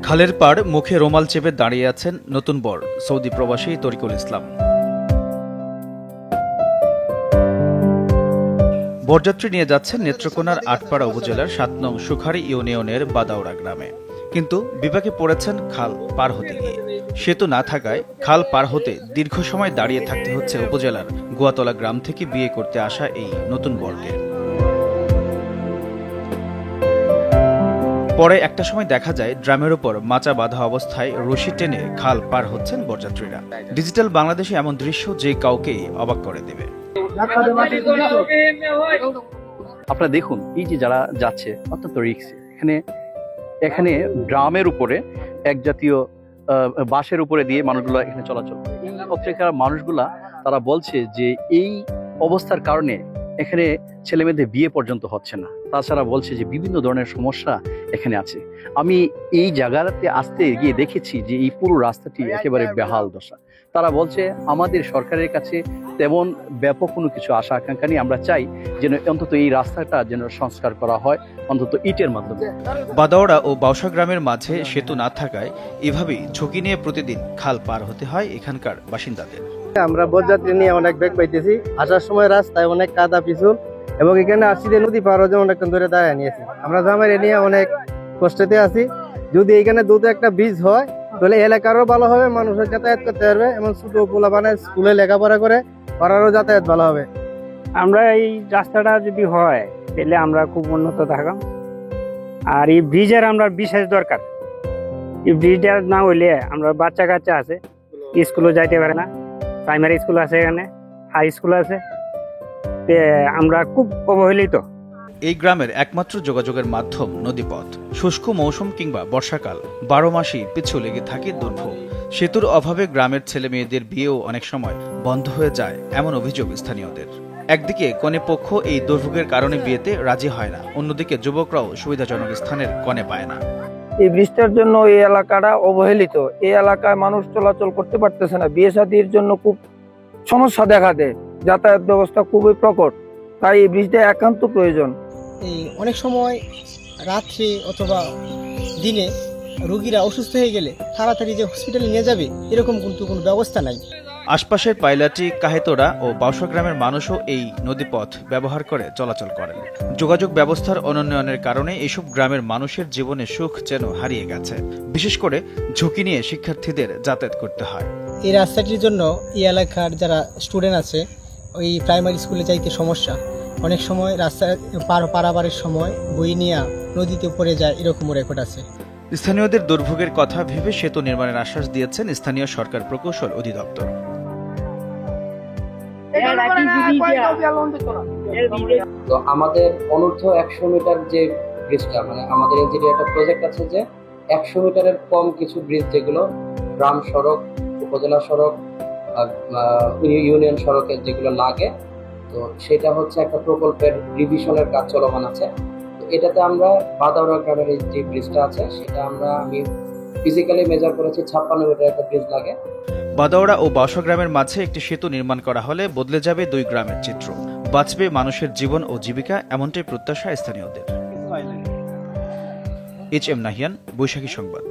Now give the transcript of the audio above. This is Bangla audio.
খালের পাড় মুখে রুমাল চেপে দাঁড়িয়ে আছেন নতুন বর সৌদি প্রবাসী তরিকুল ইসলাম। বরযাত্রী নিয়ে যাচ্ছেন নেত্রকোনার আটপাড়া উপজেলার ৭ নং সুখারী ইউনিয়নের বাদাওড়া গ্রামে। কিন্তু বিপাকে পড়েছেন খাল পার হতে গিয়ে। সেতু না থাকায় খাল পার হতে দীর্ঘ সময় দাঁড়িয়ে থাকতে হচ্ছে উপজেলার গুয়াতলা গ্রাম থেকে বিয়ে করতে আসা এই নতুন বরকে। পরে একটা সময় দেখা যায় ড্রামের উপর মাচা বাঁধা অবস্থায় রশি টেনে খাল পার হচ্ছেন বরযাত্রীরা। ডিজিটাল বাংলাদেশে এমন দৃশ্য যে কাউকেই অবাক করে দেবে। আপনারা দেখুন, এই যে যারা যাচ্ছে অত্যন্ত রিস্ক। এখানে ড্রামের উপরে এক জাতীয় বাঁশের উপরে দিয়ে মানুষগুলো এখানে চলাচল করে। এই অপেক্ষার মানুষগুলা তারা বলছে যে এই অবস্থার কারণে এখানে ছেলে মেয়েদের বিয়ে পর্যন্ত হচ্ছে না। তাছাড়া বলছে যে বিভিন্ন ধরনের সমস্যা এখানে আছে। আমি এই জায়গাতে আসতে গিয়ে দেখেছি যে এই পুরো রাস্তাটি একেবারে বেহাল দশা। তারা বলছে আমাদের সরকারের কাছে তেমন ব্যাপক কোনো কিছু আশা আকাঙ্ক্ষা নেই। আমরা চাই যেন অন্তত এই রাস্তাটা যেন সংস্কার করা হয়, অন্তত ইটের মাধ্যমে। বাদাওড়া ও বাউসা গ্রামের মাঝে সেতু না থাকায় এভাবেই ঝুঁকি নিয়ে প্রতিদিন খাল পার হতে হয় এখানকার বাসিন্দাদের। আমরা বরযাত্রী নিয়ে অনেক বেগ পাইতেছি। আসার সময় রাস্তায় অনেক কাদা পিছল এবং এখানে আসছি যে নদী পার হতে অনেকক্ষণ ধরে দাঁড়িয়ে নিয়েছি। আমরা জামাই নিয়ে অনেক কষ্টতে আছি। যদি এখানে দুটো একটা ব্রিজ হয় তাহলে এলাকারও ভালো হবে, মানুষের যাতায়াত করতে পারবে, এবং ছোট পোলা মানে স্কুলে লেখাপড়া করে ওরারও যাতায়াত ভালো হবে। আমরা এই রাস্তাটা যদি হয় তাহলে আমরা খুব উন্নত থাকলাম। আর এই ব্রিজের আমরা বিশেষ দরকার। এই ব্রিজটা না হইলে আমরা বাচ্চা কাচ্চা আছে, স্কুলে যাইতে পারে না। প্রাইমারি স্কুল আছে, এখানে হাই স্কুল আছে, আমরা খুব অবহেলিত। এই গ্রামের একমাত্র যোগাযোগের মাধ্যম নদীপথ। শুষ্ক মৌসুম কিংবা বর্ষাকাল 12 মাসই পিছু লেগে থাকে দুর্ভোগ। সেতুর অভাবে গ্রামের ছেলে মেয়েদের বিয়েও অনেক সময় বন্ধ হয়ে যায়, এমন অভিযোগ স্থানীয়দের। একদিকে কনে পক্ষ এই দুর্ভোগের কারণে বিয়েতে রাজি হয় না, অন্যদিকে যুবকরাও সুবিধাজনক স্থানের কনে পায় না। এই ব্রিজটার জন্য এই এলাকাটা অবহেলিত। এই এলাকায় মানুষ চলাচল করতে পারতেছে না। বিয়ে শাদীর জন্য খুব সমস্যা দেখা দেয়, যাতায়াত ব্যবস্থা খুবই প্রকট। তাই এই ব্রিজটা একান্ত প্রয়োজন। এই অনেক সময় রাত্রে অথবা দিনে রোগীরা অসুস্থ হয়ে গেলে তাড়াতাড়ি যে হসপিটালে নিয়ে যাবে এরকম কিন্তু কোনো ব্যবস্থা নাই। আশপাশের পাইলাটি, কাহেতোড়া ও বাউসা গ্রামের মানুষও এই নদীপথ ব্যবহার করে চলাচল করেন। যোগাযোগ ব্যবস্থার অনুন্নয়নের কারণে এইসব গ্রামের মানুষের জীবনে সুখ যেন হারিয়ে গেছে। বিশেষ করে ঝুঁকি নিয়ে শিক্ষার্থীদের যাতায়াত করতে হয়। এই রাস্তাটির জন্য এই এলাকার যারা স্টুডেন্ট আছে ওই প্রাইমারি স্কুলে যাইতে সমস্যা। অনেক সময় রাস্তা পারাপারের সময় বই নিয়ে নদীতে পড়ে যায়, এরকমও রেকর্ড আছে। স্থানীয়দের দুর্ভোগের কথা ভেবে সেতু নির্মাণের আশ্বাস দিয়েছেন স্থানীয় সরকার প্রকৌশল অধিদপ্তর। তো আমাদের অনূর্ধ্ব 100 মিটার যে ব্রিজটা, মানে আমাদের ইঞ্জিনিয়ার একটা প্রজেক্ট আছে যে 100 মিটারের কম কিছু ব্রিজ যেগুলো গ্রাম সড়ক, উপজেলা সড়ক, ইউনিয়ন সড়কে যেগুলো লাগে, তো সেটা হচ্ছে একটা প্রকল্পের রিভিশনের কাজ চলমান আছে। তো এটাতে আমরা বাদাওড়া গ্রামের যে ব্রিজটা আছে সেটা আমি ফিজিক্যালি মেজার করেছি 56 মিটার একটা ব্রিজ লাগে। বাদাওড়া ও বাউসা গ্রামের মাঝে একটি সেতু নির্মাণ করা হলে বদলে যাবে দুই গ্রামের চিত্র, বাঁচবে মানুষের জীবন ও জীবিকা, এমনটাই প্রত্যাশা স্থানীয়দের। HM নাহিয়ান, বৈশাখী সংবাদ।